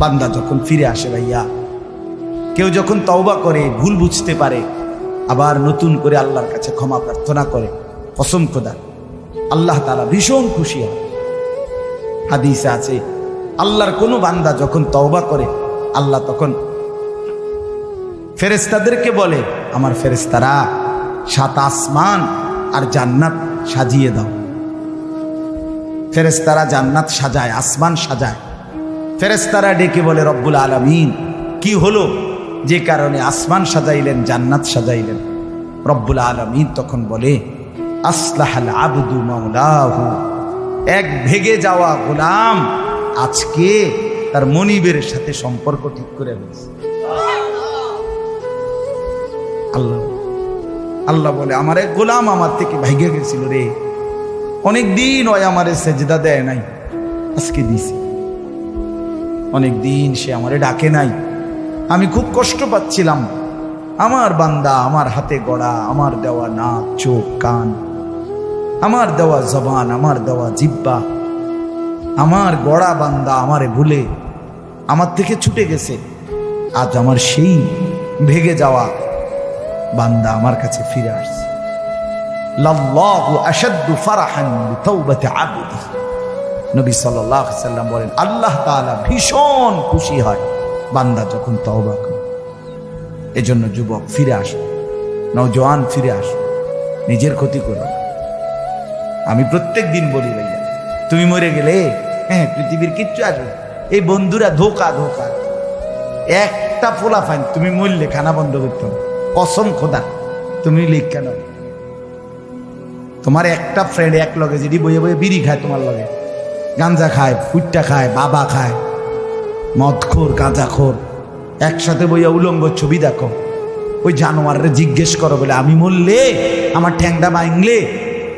বান্দা যখন ফিরে আসে ভাইয়া, কেউ যখন তওবা করে, ভুল বুঝতে পারে, আবার নতুন করে আল্লাহর কাছে ক্ষমা প্রার্থনা করে, কসম খোদা আল্লাহ তাআলা ভীষণ খুশি হয়। হাদিসে আছে আল্লাহর কোনো বান্দা যখন তওবা করে, আল্লাহ তখন ফেরেশতাদেরকে বলে, আমার ফেরেশতারা 7 আসমান আর জান্নাত সাজিয়ে দাও। ফেরেশতারা জান্নাত সাজায়, আসমান সাজায়। ফেরেশতারা ডেকে বলে, রব্বুল আলামিন কি হলো যে কারণে আসমান সাজাইলেন, জান্নাত সাজাইলেন? রব্বুল আলামিন তখন বলে, আসলাহাল আবদু মাওলাহু, এক ভেগে যাওয়া গোলাম আজকে তার মনিবের সাথে সম্পর্ক ঠিক করে ফেলেছে। আল্লাহ বলে, আমার এক গোলাম আমার থেকে ভাইগে গেছিল রে, অনেকদিন ওই আমারে সেজদা দেয় নাই, আজকে দিছি। অনেকদিন সে আমারে ডাকে নাই, আমি খুব কষ্ট পাচ্ছিলাম। আমার বান্দা আমার হাতে গড়া, আমার দেওয়া নাক, চোখ, কান, আমার দেওয়া জবান, আমার দেওয়া জিহ্বা, আমার গড়া বান্দা আমারে ভুলে আমার থেকে ছুটে গেছে। আজ আমার সেই ভেগে যাওয়া বান্দা আমার কাছে ফিরে আসছে। লাল্লাহু আশাদ্দু ফারাহান বিতাওবাতি আবদি, নবী সাল্লাল্লাহু আলাইহি সাল্লাম বলেন, আল্লাহ তাআলা ভীষণ খুশি হয় বান্দা যখন তওবা করে। এজন্য যুবক ফিরে আসো, নওজোয়ান ফিরে আসো, নিজের ক্ষতি করো। আমি প্রত্যেক দিন বলি ভাইয়া, তুমি মরে গেলে হ্যাঁ পৃথিবীর কিচ্ছু আসবে। এই বন্ধুরা ধোকা ধোকা, একটা ফোলা ফাইন, তুমি মরলে খানা বন্ধ করতে হবে, কসম খোদা তুমি লিখ কেন? তোমার একটা ফ্রেন্ড এক লগে যদি বইয়ে বইয়ে বিড়ি খায়, তোমার লগে গাঞ্জা খায়, ফুটটা খায়, বাবা খায়, মদখোর, গাঁজাখোর, একসাথে বইয়া উলঙ্গ ছবি দেখো, ওই জানোয়ারে জিজ্ঞেস করো বলে, আমি মরলে আমার ঠ্যাংটা ভাঙলে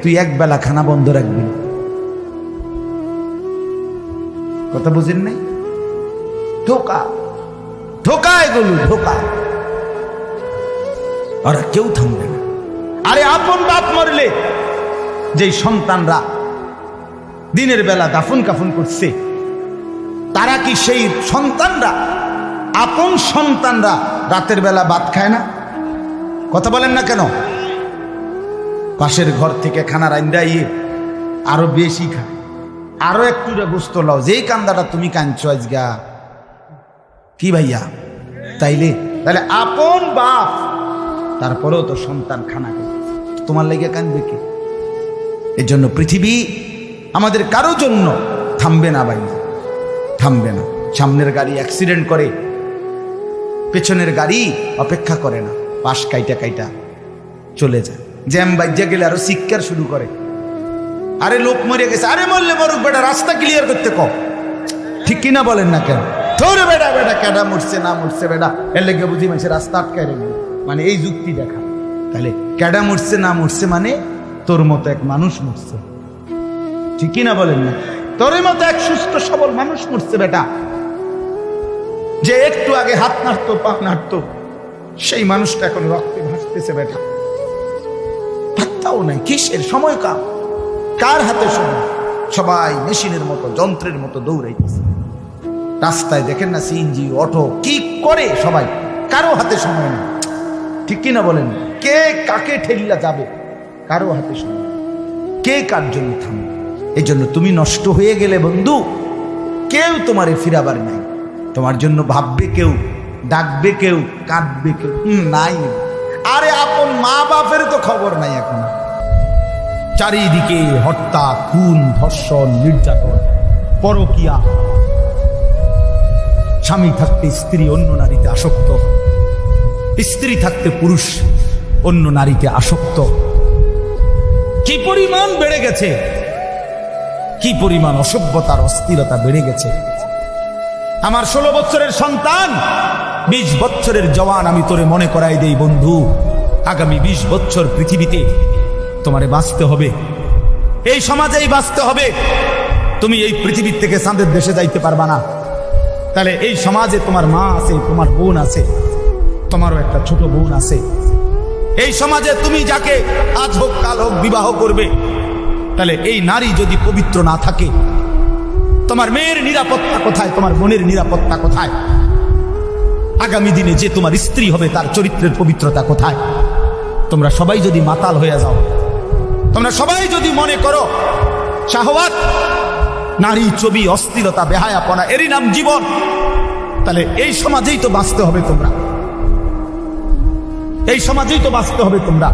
তুই এক বেলা খানা বন্ধ রাখবি। কথা বুঝেন নাই? ধোকা ধোকা, এগুলো ধোকা। আর কেউ থামবে না। আরে আপন বাপ মরলে যে সন্তানরা দিনের বেলা দাফন কাফন করছে, তারা কি সেই সন্তানরা, আপন সন্তানরা রাতের বেলা ভাত খায় না? কথা বলেন না কেন? পাশের ঘর থেকে খানা রান্দাইয়ে আরো বেশি খায়, আরো একটু গোস্ত লাও, যেই কান্দাটা তুমি কাঁদছো আজগা। কি ভাইয়া? তাইলে তাহলে আপন বাপ, তারপরেও তো সন্তান খানা খায়, তোমার লেগে কাঁদবে কে? এর জন্য পৃথিবী আমাদের কারো জন্য থামবে না ভাই, থামবে না। সামনের গাড়ি অ্যাক্সিডেন্ট করে, পেছনের গাড়ি অপেক্ষা করে না, পাশ কাইটা কাইটা চলে যায়। জ্যাম বাজ্যা গেলে আরো শিক্ষার শুরু করে, আরে লোক মরে গেছে, আরে মরলে মরুক বেটা, রাস্তা ক্লিয়ার করতে কম। ঠিক কিনা বলেন না কেন? ধরে বেটা বেটা কেডা মরছে না মরছে বেটা, এর লেগে বুঝি মানুষের রাস্তা আটকায় রেখে, মানে এই যুক্তি দেখা। তাহলে কেডা মরছে না মরছে মানে তোর মতো এক মানুষ মরছে। ঠিক কিনা বলেন না? তোর মতো এক সুস্থ সবল মানুষ মরছে বেটা, যে একটু আগে হাত নাড়তো, পা নাড়তো, সেই মানুষটা এখন রক্তে ভাসতেছে বেটা। পাত্তাও নাই, কিসের সময় কাম, কার হাতে সময়? সবাই মেশিনের মতো, যন্ত্রের মতো দৌড়াইতেছে। রাস্তায় দেখেন না সিএনজি, অটো, কি করে সবাই, কারো হাতে সময় নেই। ঠিক কিনা বলেন? কে কাকে ঠেলিয়া যাবে, কারো হাতে সময় নেই, কে কার জন্য থামবে। এই জন্য তুমি নষ্ট হয়ে গেলে বন্ধু, কেউ তোমারে ফিরাবার নাই। তোমার জন্য ভাববে কেউ, ডাকবে কেউ, কাঁদবে কেউ নাই। আরে আপন মা বাপের তো খবর নাই এখন। চারিদিকে হত্যা, খুন, ধর্ষণ, নির্যাতন, পরকীয়া, স্বামী থাকতে স্ত্রী অন্য নারীতে আসক্ত, স্ত্রী থাকতে পুরুষ অন্য নারীতে আসক্ত। কি পরিমাণ বেড়ে গেছে, কি পরিমাণ অসভ্যতার অস্থিরতা বেড়ে গেছে। আমার 16 বছরের সন্তান, 20 বছরের জওয়ান, আমি তোরে মনে করাই দেই বন্ধু, আগামী 20 বছর পৃথিবীতে তোমারে বাঁচতে হবে, এই সমাজেই বাঁচতে হবে। তুমি এই পৃথিবীর থেকে চাঁদের দেশে যাইতে পারবা না। তাহলে এই সমাজে তোমার মা আছে, তোমার বোন আছে, তোমারও একটা ছোট বোন আছে। এই সমাজে তুমি যাকে আজ হোক কাল হোক বিবাহ করবে, তাহলে এই নারী যদি পবিত্র না থাকে, তোমার মেয়ের নিরাপত্তা কোথায়? তোমার বোনের নিরাপত্তা কোথায়? আগামী দিনে যে তোমার স্ত্রী হবে তার চরিত্রের পবিত্রতা কোথায়? তোমরা সবাই যদি মাতাল হয়ে যাও, তোমরা সবাই যদি মনে করো শাহওয়াত, নারী, ছবি, অশ্লীলতা, বেহায়াপনা এরই নাম জীবন, তাহলে এই সমাজেই তো বাঁচতে হবে তোমরা, এই সমাজেই তো বাঁচতে হবে তোমরা।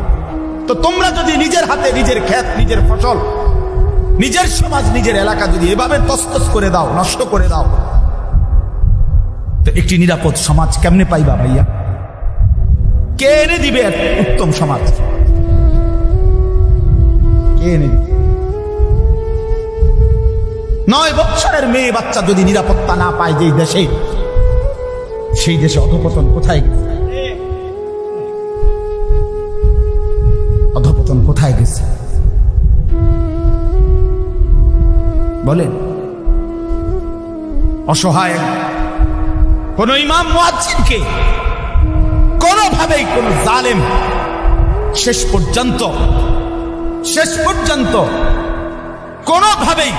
তো তোমরা যদি নিজের হাতে নিজের ক্ষেত, নিজের ফসল, নিজের সমাজ, নিজের এলাকা যদি এভাবে তছতছ করে দাও, নষ্ট করে দাও, তো একটি নিরাপদ সমাজ কেমনে পাইবা ভাইয়া? কে এনে দিবে এক উত্তম সমাজ? কে এনে দিবে? 9 বছরের মেয়ে বাচ্চা যদি নিরাপত্তা না পায় যেই দেশে, সেই দেশে অধঃপতন কোথায় গেছে? অধঃপতন কোথায় গেছে বলেন? অসহায় কোন ইমাম মুয়াজ্জিনকে কোনোভাবেই কোন জালেম শেষ পর্যন্ত কোনোভাবেই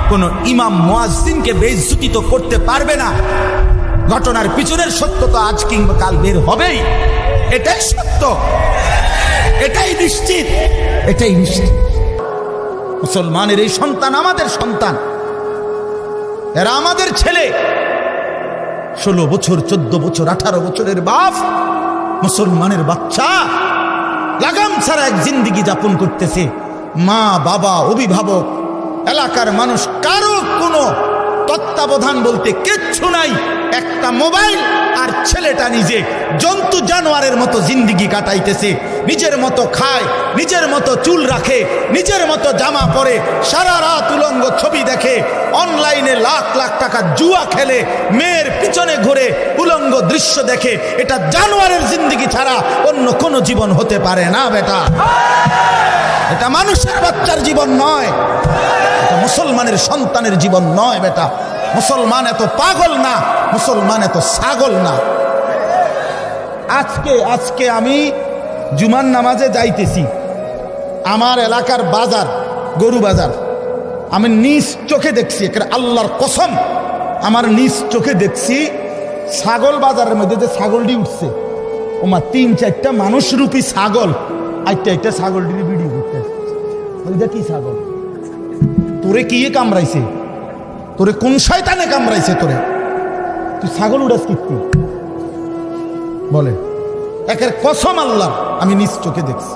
কোন ইমাম মুয়াজ্জিনকে বেইজ্জতি করতে পারবে না। ঘটনার পিছনের সত্য তো আজ কিংবা কাল বের হবেই, এটাই সত্য, এটাই নিশ্চিত, এটাই নিশ্চিত। মুসলমানের এই সন্তান আমাদের সন্তান, এরা আমাদের ছেলে। 16 বছর, 14 বছর, 18 বছরের বাপ, মুসলমানের বাচ্চা লাগাম ছাড়া এক জিন্দেগি যাপন করতেছে। মা, বাবা, অভিভাবক, এলাকার মানুষ, কারো কোনো তত্ত্বাবধান বলতে কিচ্ছু নাই। একটা মোবাইল আর ছেলেটা নিজে জন্তু জানোয়ারের মতো জিন্দেগি কাটাইতেছে। নিজের মতো খায়, নিজের মতো চুল রাখে, নিজের মতো জামা পরে, সারা রাত উলঙ্গ ছবি দেখে, অনলাইনে লাখ লাখ টাকা জুয়া খেলে, মেয়ের পিছনে ঘুরে উলঙ্গ দৃশ্য দেখে। এটা জানোয়ারের জিন্দেগি ছাড়া অন্য কোনো জীবন হতে পারে না বেটা। এটা মানুষের বাচ্চার জীবন নয়, এটা মুসলমানের সন্তানের জীবন নয় বেটা। মুসলমান এত পাগল না, মুসলমান এত ছাগল না। আজকে আমি জুমার নামাজে যাইতেছি, আমার এলাকার বাজার, গরু বাজার, আমি নিজ চোখে দেখছি, আল্লাহর কসম আমার নিজ চোখে দেখছি, ছাগল বাজারের মধ্যে যে ছাগলটি উঠছে, ওমা 3-4টা মানুষরূপী ছাগল একটা ছাগলটির ভিডিও করতে। ওইটা কি ছাগল? তোরে কি কামড়াইছে? তোরে কোন শয়তানে কামড়াইছে? তোরে তুই ছাগল উড়াস কি বলে? একের কসম আল্লাহ আমি নিজ চোখে দেখছি।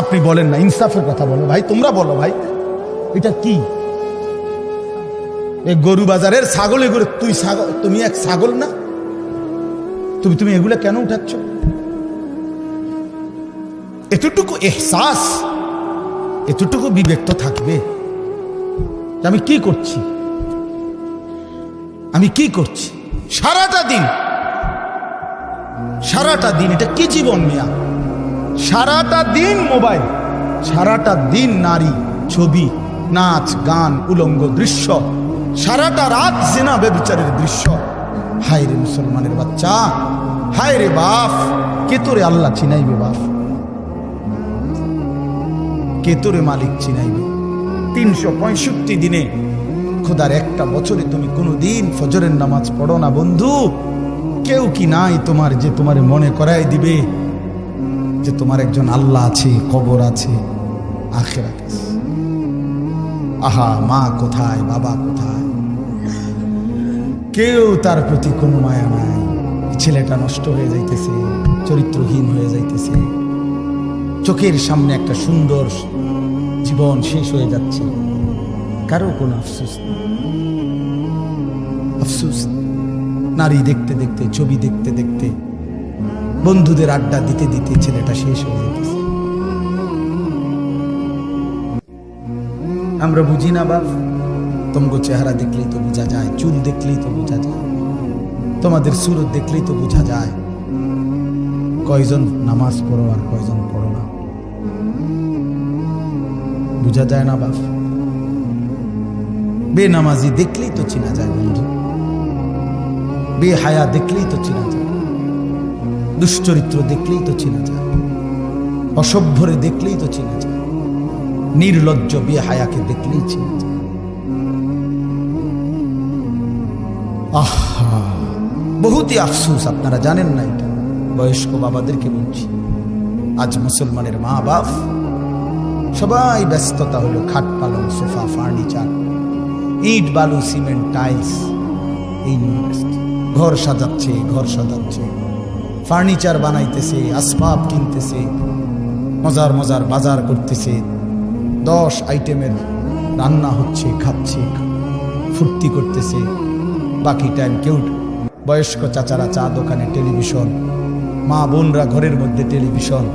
আপনি বলেন না, ইনসাফের কথা বলো ভাই, তোমরা বলো ভাই, এটা কি? এই গরু বাজারের ছাগল, এগুলো তুই ছাগল, তুমি এক ছাগল না? তুমি এগুলো কেন উঠাচ্ছ? এতটুকু এহসাস, এতটুকু বিবেক তো থাকবে। আমি কি করছি, আমি কি করছি সারাটা দিন? এটা কি জীবন মিয়া? সারাটা দিন মোবাইল, সারাটা দিন নারী, ছবি, নাচ, গান, উলঙ্গ দৃশ্য, সারাটা রাত জিনা ব্যভিচারের দৃশ্য। হায় রে মুসলমানের বাচ্চা, হায় রে বাপ, কে তোরে আল্লাহ চিনাইবে? বাপ কে তোরে মালিক চিনাইবে? 365 দিনে খোদার একটা বছরে তুমি কোনোদিন ফজরের নামাজ পড়ো না বন্ধু? কেউ কি নাই তোমার যে তোমার মনে করাই দিবে যে তোমার একজন আল্লাহ আছে, কবর আছে, আখিরাত আছে? আহা, মা কোথায়, বাবা কোথায়? কেউ তার প্রতি কোনো মায়া নাই। ছেলেটা নষ্ট হয়ে যাইতেছে, চরিত্রহীন হয়ে যাইতেছে, চোখের সামনে একটা সুন্দর জীবন শেষ হয়ে যাচ্ছে, কারো কোনো আফসোস নেই। আফসোস নারী দেখতে দেখতে, ছবি দেখতে দেখতে, বন্ধুদের আড্ডা দিতে দিতে ছেলেটা শেষ হয়ে যেতেছে। আমরা বুঝি না বাপ, তোমাকে চেহারা দেখলেই তো বোঝা যায়, চুল দেখলেই তো বোঝা যায়, তোমাদের সুরত দেখলেই তো বোঝা যায় কয়জন নামাজ পড়ো আর কয়জন পড়ো না। বোঝা যায় না বাপ? বেনামাজি দেখলেই তো চেনা যায় বন্ধু, বেহায়া দেখলেই তো চেনা যায়, দুশ্চরিত্র দেখলেই তো চেনা যায়, অসভ্যরে দেখলেই তো চেনা যায়, নির্লজ্জ বেহায়াকে দেখলেই চেনা যায়। আহা, বহুতই আফসোস, আপনারা জানেন না এটা। বয়স্ক বাবাদেরকে বলছি, আজ মুসলমানের মা বাপ সবাই ব্যস্ততা হলো খাট পালং সোফা ফার্নিচার, ইট বালু সিমেন্ট টাইলস, এই নিয়ে ব্যস্ত। ঘর সাজাচ্ছে, ফার্নিচার বানাইতেছে, আসবাব কিনতেছে, মজার মজার বাজার করতেছে, 10 আইটেমের রান্না হচ্ছে, খাচ্ছে, ফুর্তি করতেছে। বাকি টাইম কেউ, বয়স্ক চাচারা চা দোকানে টেলিভিশন, মা বোনরা ঘরের মধ্যে টেলিভিশন,